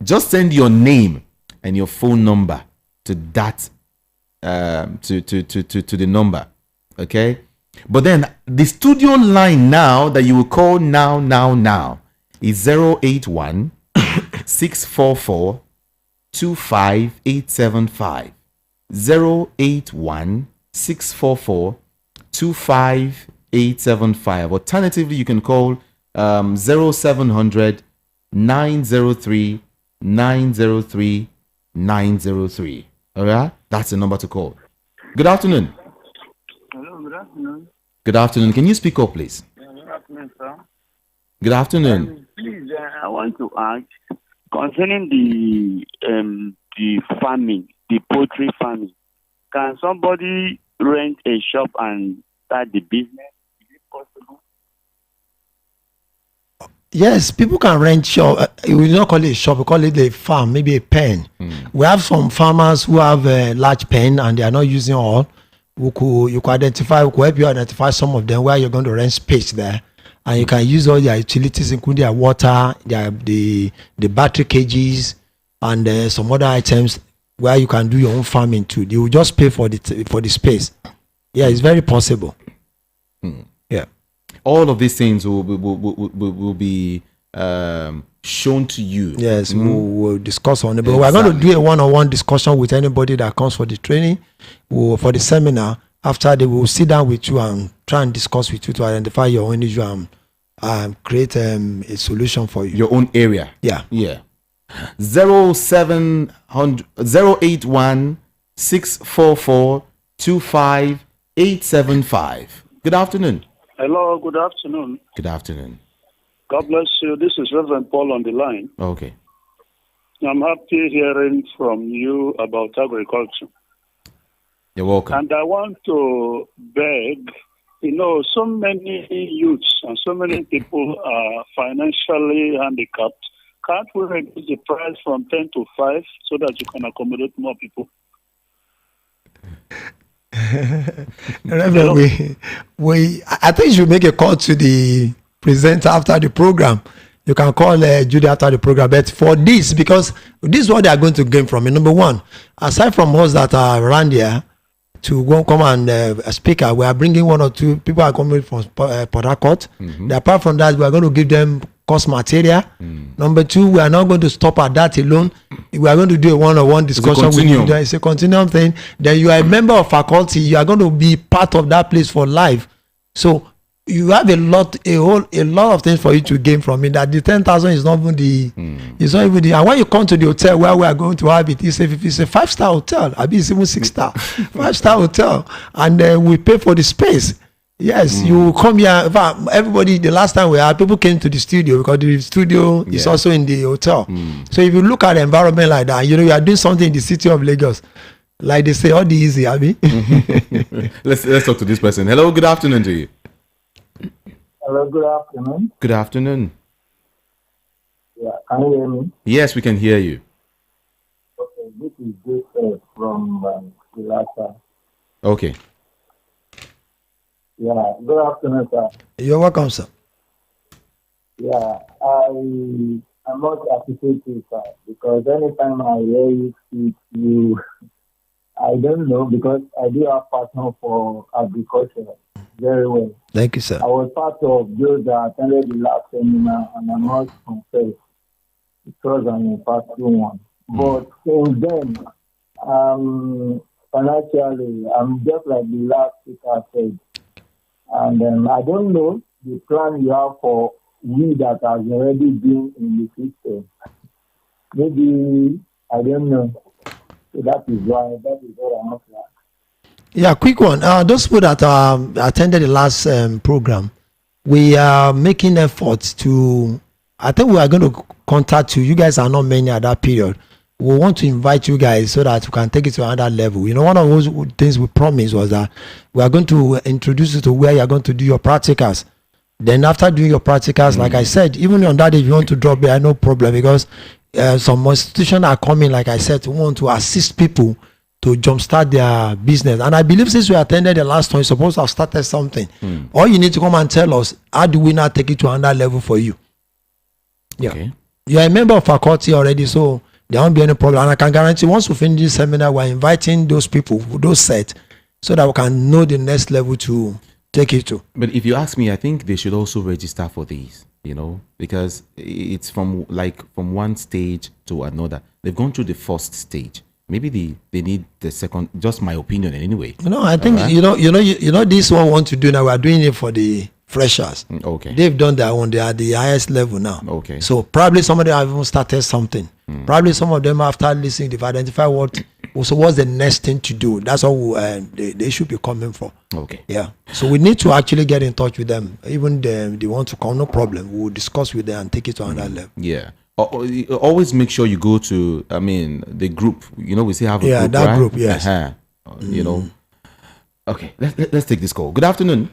Just send your name and your phone number to that to the number. Okay, but then the studio line now that you will call now is 081 644 25875. 081 644 25875. Alternatively, you can call 0700 903 903 903. All right, that's the number to call. Good afternoon. Hello, good afternoon. Good afternoon. Can you speak up, please? Good afternoon, sir. Good afternoon. Please, I want to ask concerning the farming, the poultry farming. Can somebody rent a shop and start the business? Is it possible? Yes, people can rent shop. We will not call it a shop. We call it a farm, maybe a pen. We have some farmers who have a large pen and they are not using all. You could help you identify some of them where you're going to rent space there, and you can use all their utilities, including their water, the battery cages, and some other items where you can do your own farming too. You will just pay for the space. Yeah, it's very possible. Yeah. All of these things will be shown to you. Yes, we'll discuss on it. But we're going to do a one-on-one discussion with anybody that comes for the training or for the seminar. After they will sit down with you and try and discuss with you to identify your own issue and create a solution for you. Your own area. Yeah. 081 644 25875. Good afternoon. Hello, good afternoon. Good afternoon. God bless you. This is Reverend Paul on the line. Okay. I'm happy hearing from you about agriculture. You're welcome. And I want to beg So many youths and so many people are financially handicapped. Can't we reduce the price from 10 to 5 so that you can accommodate more people? Reverend, I think you should make a call to the presenter after the program. You can call Judy after the program. But for this, because this is what they are going to gain from it. Number one, aside from us that are around here to go come and speaker, we are bringing one or two people are coming from Port Harcourt. Apart from that, we are going to give them course material. Number two, we are not going to stop at that alone. We are going to do a one-on-one discussion with you. It's a continuum thing. Then you are a member of faculty. You are going to be part of that place for life. So you have a lot of things for you to gain from it. That the 10,000 is not even the, it's not even the. And when you come to the hotel where we are going to have it, it's a 5-star hotel. I mean, it's even 6-star, 5-star hotel, and we pay for the space. Yes, you come here. Everybody, the last time we had, people came to the studio because the studio is also in the hotel. So if you look at the environment like that, you are doing something in the city of Lagos. Like they say, all the easy, Abby. Let's talk to this person. Hello, good afternoon to you. Hello, good afternoon. Good afternoon. Yeah, can you hear me? Yes, we can hear you. Okay, this is Joseph from Ilasa. Okay. Yeah, good afternoon, sir. You're welcome, sir. Yeah, I must appreciate you, sir, because anytime I hear you speak, I don't know, because I do have partner for agriculture very well. Thank you, sir. I was part of those that attended the last seminar, and I must confess, it was an impactful one. But since then, financially, I'm just like the last speaker said. And I don't know the plan you have for we that has already been in the system. Maybe, I don't know. So that is what I'm not like. Yeah, quick one. Those people that attended the last program, we are making efforts to, I think we are going to contact you. You guys are not many at that period. We want to invite you guys so that we can take it to another level. One of those things we promised was that we are going to introduce you to where you are going to do your practicals. Then after doing your practicals, like I said, even on that day, if you want to drop there, no problem, because some institutions are coming, like I said, to want to assist people to jumpstart their business. And I believe since we attended the last one, you're supposed to have started something. All you need to come and tell us, how do we now take it to another level for you? Yeah. Okay. You're a member of faculty already, so there won't be any problem. And I can guarantee once we finish this seminar, we're inviting those people, those sets, so that we can know the next level to take it to. But if you ask me, I think they should also register for these, because it's from one stage to another. They've gone through the first stage. Maybe they need the second. Just my opinion, anyway. I think this one we want to do now. We are doing it for the freshers. Okay. They've done that one. They are at the highest level now. Okay. So probably some of them have even started something. Probably some of them after listening, they've identified what's the next thing to do. That's all they should be coming for. Okay. Yeah. So we need to actually get in touch with them. Even they want to come, no problem. We'll discuss with them and take it to another level. Yeah. Always make sure you go to, the group. We still have a group, yeah, that right? group, yes. Okay, let's take this call. Good afternoon.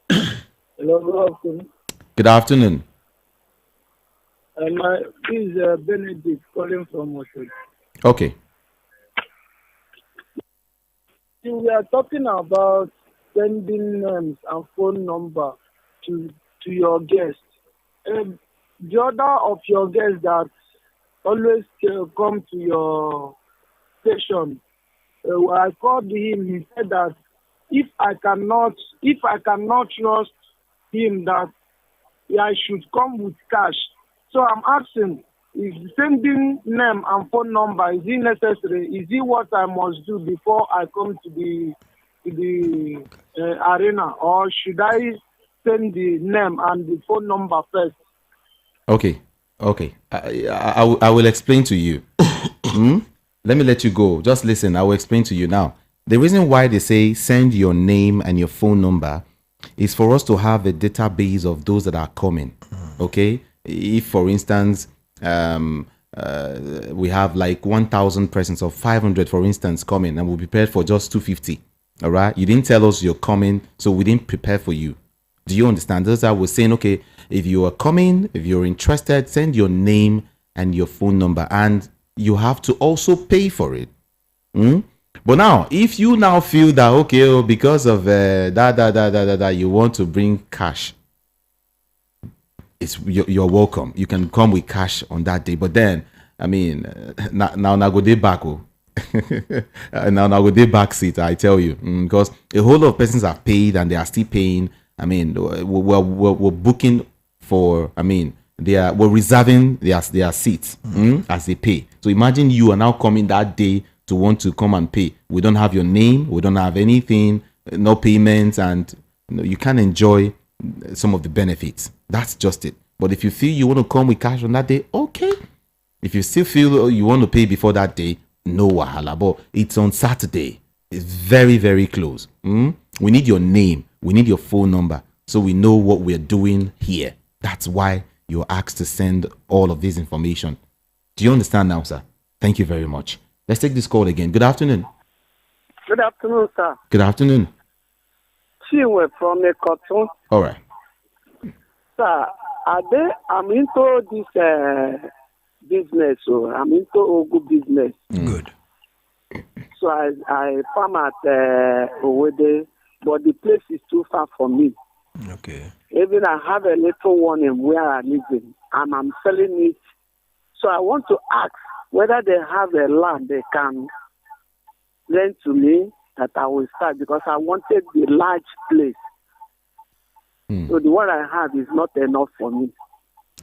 Hello, good afternoon. Good afternoon. This is Benedict calling from Oshodi. Okay. We are talking about sending names and phone number to your guests. The other of your guests that always come to your station, I called him. He said that if I cannot trust him, that I should come with cash. So I'm asking, is sending name and phone number, is it necessary? Is it what I must do before I come to the arena, or should I send the name and the phone number first? Okay. I will explain to you. Let me let you go. Just listen. I will explain to you now. The reason why they say send your name and your phone number is for us to have a database of those that are coming. Okay. If, for instance, we have like 1,000 persons or 500, for instance, coming, and we'll be prepared for just 250. All right. You didn't tell us you're coming, so we didn't prepare for you. Do you understand? Those I was saying, okay, if you are coming, if you're interested, send your name and your phone number, and you have to also pay for it. But now, if you now feel that okay, because of that, you want to bring cash, you're welcome. You can come with cash on that day. But then, I mean, now go day back, now go day back seat. I tell you, because a whole lot of persons are paid and they are still paying. I mean, we're booking for. I mean, we're reserving their seats as they pay. So imagine you are now coming that day to want to come and pay. We don't have your name. We don't have anything. No payments, and you can't enjoy some of the benefits. That's just it. But if you feel you want to come with cash on that day, okay. If you still feel you want to pay before that day, no wahala. But it's on Saturday. It's very, very close. We need your name. We need your phone number so we know what we're doing here. That's why you're asked to send all of this information. Do you understand now, sir? Thank you very much. Let's take this call again. Good afternoon. Good afternoon, sir. Good afternoon. Chiwe from a cartoon. All right. Sir, I'm into this business, so I'm into Ogu business. Good. So I farm at Owede, but the place is too far from me. Okay. Even I have a little one in where I live in, and I'm selling it. So I want to ask whether they have a land they can lend to me that I will start, because I wanted the large place. So the one I have is not enough for me.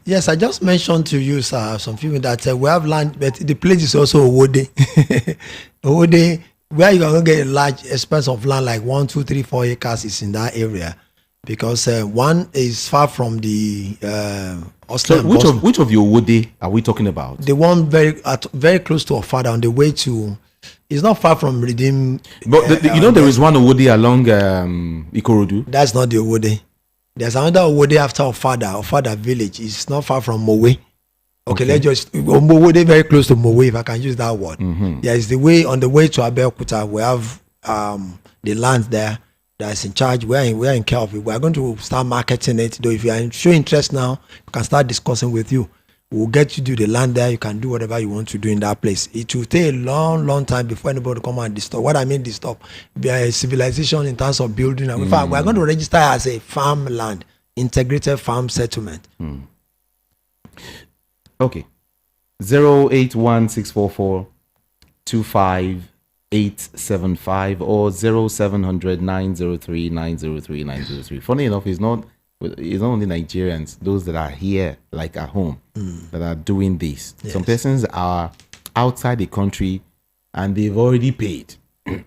Yes, I just mentioned to you, sir, some people that we have land, but the place is also Owode. Owode, where you are going to get a large expanse of land, like 1, 2, 3, 4 acres is in that area. Because one is far from the So which of your Wode are we talking about? The one very close to Ofada on the way to. It's not far from Redeem. But there is one Wode along Ikorodu. That's not the Owode. There's another Owode after Ofada village. It's not far from Mowe. Okay, let's just Owode very close to Mowe, if I can use that word. Yeah, it's on the way to Abeokuta. We have the land there that's in charge. We're in care of it. We're going to start marketing it. Though if you are showing interest now, we can start discussing with you. We'll get you to the land there. You can do whatever you want to do in that place. It will take a long time before anybody come and disturb. What I mean disturb, be a civilization in terms of building. In fact, we're going to register as a farmland, integrated farm settlement. Okay. 08164425875 or 0700-903-903-903. Funny enough, it's not only Nigerians, those that are here, like at home, that are doing this. Yes. Some persons are outside the country and they've already paid.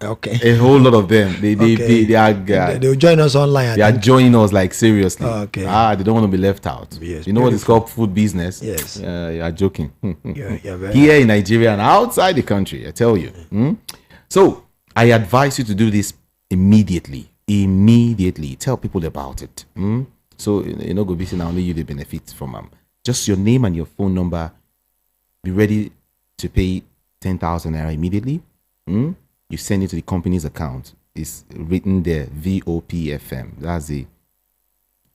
Okay. A whole lot of them. They'll join us online. They are joining us, like, seriously. Okay. They don't want to be left out. Yes. You know what it's called? Food business. Yes. You are joking. Yeah, here in Nigeria and outside the country, I tell you. So I advise you to do this immediately. Tell people about it. So go be saying only you the benefit from just your name and your phone number. Be ready to pay 10,000 naira immediately. You send it to the company's account. It's written there, VOP FM. That's the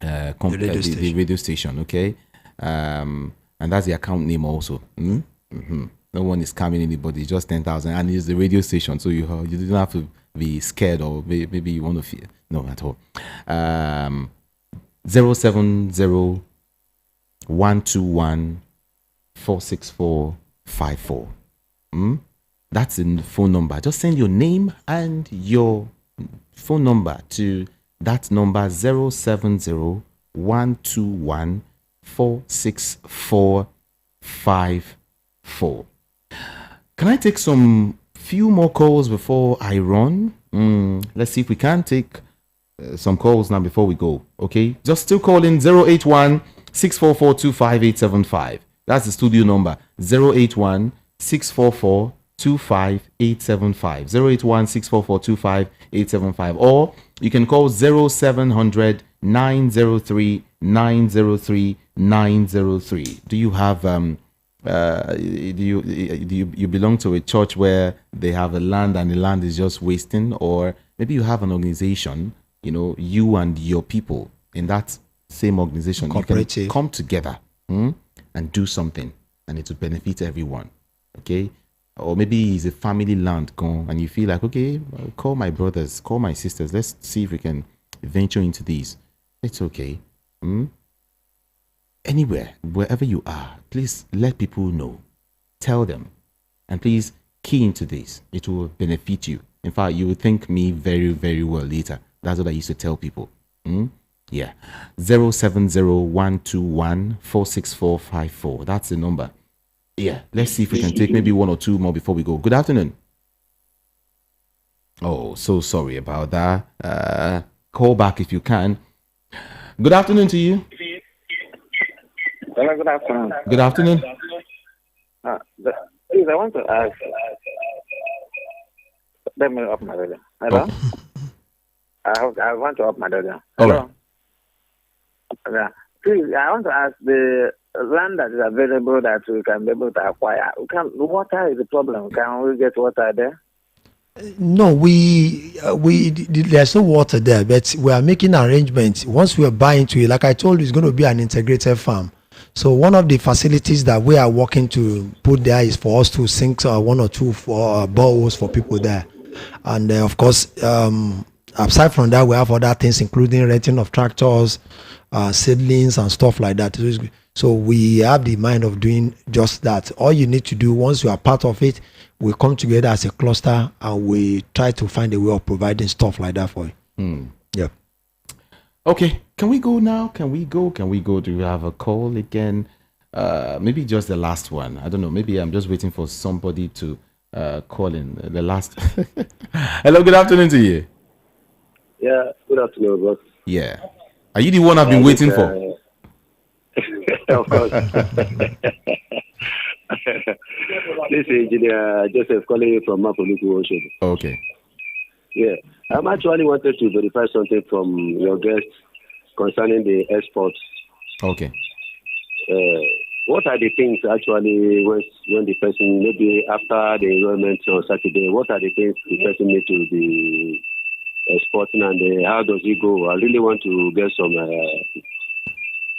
radio station, okay? And that's the account name also. No one is scamming anybody. It's just 10,000, and it's the radio station, so you don't have to be scared, or maybe you want to fear. No, at all. 070-121-46454. That's the phone number. Just send your name and your phone number to that number, 070-121-46454. Can I take some few more calls before I run? Let's see if we can take some calls now before we go. Okay, just still calling 081-644-25875. That's the studio number, 081-644-25875, 081-644-25875, or you can call 0700-903-903-903. Do you have do you belong to a church where they have a land and the land is just wasting, or Maybe you have an organization, you and your people in that same organization, you can come together and do something, and it will benefit everyone. Okay. Or maybe it's a family land and you feel like, okay, I'll call my brothers, call my sisters, let's see if we can venture into these. It's okay. Anywhere, wherever you are, please let people know. Tell them. And please key into this. It will benefit you. In fact, you will thank me very, very well later. That's what I used to tell people. Yeah. 070-121-46454. That's the number. Yeah. Let's see if we can take maybe one or two more before we go. Good afternoon. Oh, so sorry about that. Call back if you can. Good afternoon to you. Hello, good afternoon. Good afternoon. Please, I want to ask. Let me up my radio. Hello? Oh. I want to up my radio. All Hello? Yeah. Please, I want to ask the land that is available that we can be able to acquire. Water is the problem. Can we get water there? No, there's no water there, but we are making arrangements. Once we are buying to it, like I told you, it's going to be an integrated farm. So one of the facilities that we are working to put there is for us to sink one or two for boreholes for people there. And of course, aside from that, we have other things, including renting of tractors, seedlings and stuff like that. So we have the mind of doing just that. All you need to do, once you are part of it, we come together as a cluster and we try to find a way of providing stuff like that for you. Yeah. Okay, can we go now? Can we go? Do we have a call again? Maybe just the last one. I don't know. Maybe I'm just waiting for somebody to call in. The last. Hello, good afternoon to you. Yeah, good afternoon, boss. Yeah. Are you the one I've been waiting for? Of course. This is Engineer Joseph calling you from Mapoluku Ocean. Okay. Yeah, I'm actually wanted to verify something from your guest concerning the exports. Okay. What are the things actually when the person, maybe after the enrollment on Saturday, what are the things the person need to be exporting and how does it go? I really want to get some,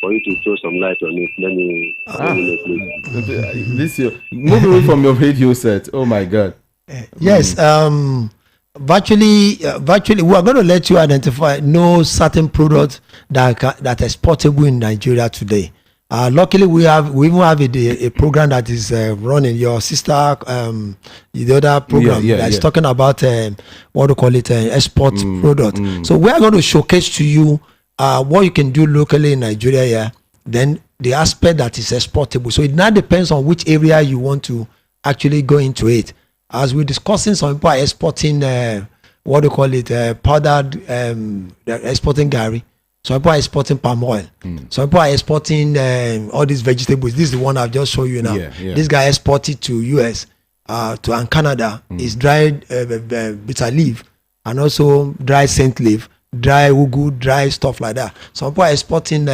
for you to throw some light on it. Let me know, please. Move away from your radio set. Oh my God. Yes. Virtually, we are going to let you identify no certain product that is portable in Nigeria today. Luckily, we even have a program that is running. Your sister, the other program that's talking about what do you call it, export product. So we are going to showcase to you what you can do locally in Nigeria. Yeah, then the aspect that is exportable. So it now depends on which area you want to actually go into it. As we're discussing, some people are exporting what do you call it, powdered, they're exporting gari. Some people are exporting palm oil. Some people are exporting all these vegetables. This is the one I've just shown you now. This guy exported to US and Canada. It's dried bitter leaf and also dry scent leaf, dry ugu, dry stuff like that. Some people are exporting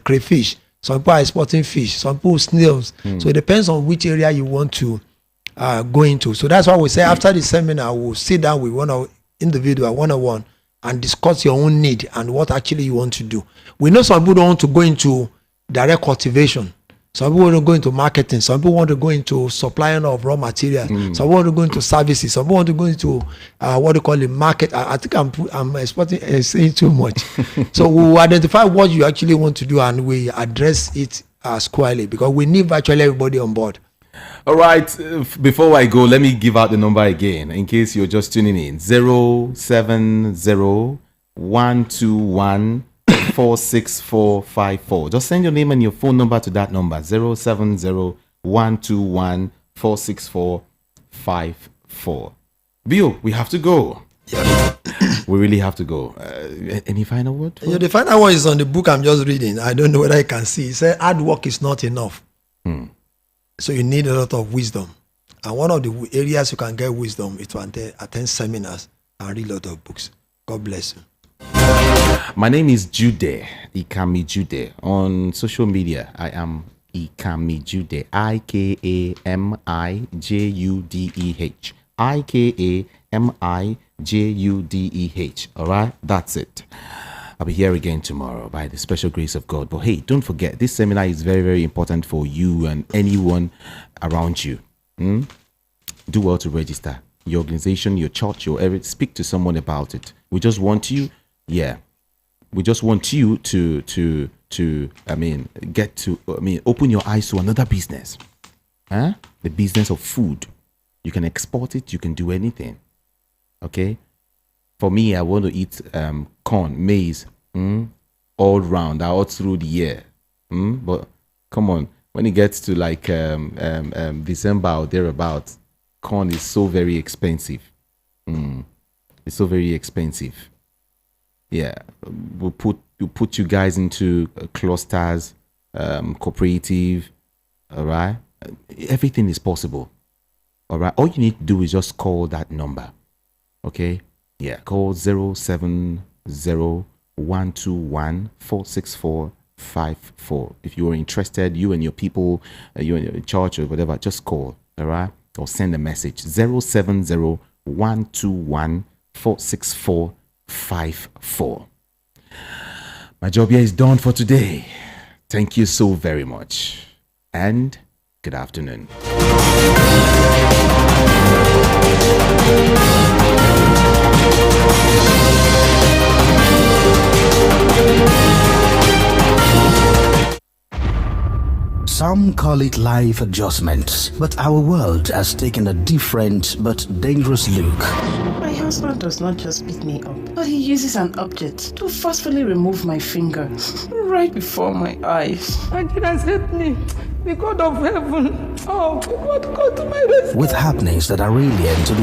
crayfish. Some people are exporting fish. Some people snails. So it depends on which area you want to go into. So that's why we say after the seminar, we'll sit down with one individual one-on-one and discuss your own need and what actually you want to do. We know some people don't want to go into direct cultivation. Some people want to go into marketing. Some people want to go into supplying of raw materials. Some people want to go into services. Some people want to go into what they call it, market. I think I'm exporting, saying too much. So we'll identify what you actually want to do and we address it squarely because we need virtually everybody on board. All right. Before I go, let me give out the number again in case you're just tuning in. 070-121-46454. Just send your name and your phone number to that number. 070-121-46454. Bio, we have to go. We really have to go. Any final word? The final one is on the book I'm just reading. I don't know whether you can see. It says hard work is not enough. So you need a lot of wisdom. And one of the areas you can get wisdom is to attend seminars and read a lot of books. God bless you. My name is Jude, Ikami Jude. On social media, I am Ikami Jude. IKAMIJUDEH. IKAMIJUDEH. JUDEH. All right, that's it. I'll be here again tomorrow by the special grace of God. But hey, don't forget, this seminar is very, very important for you and anyone around you. Do well to register. Your organization, your church, speak to someone about it. We just want you, we just want you to open your eyes to another business. The business of food. You can export it, you can do anything. Okay? For me, I want to eat corn, maize, all round, all through the year. But come on, when it gets to like December or thereabouts, corn is so very expensive. It's so very expensive. Yeah, we'll put you guys into clusters, cooperative. All right, everything is possible. All right, all you need to do is just call that number. Okay, yeah, call 070-121-46454. If you are interested, you and your people, you and your church or whatever, just call. All right, or send a message 070-121-46454. My job here is done for today. Thank you so very much, and good afternoon. Some call it life adjustments, but our world has taken a different but dangerous look. My husband does not just beat me up, but he uses an object to forcefully remove my finger right before my eyes. And he has helped me. The God of heaven. Oh, God, go to my rescue. With happenings that are alien to the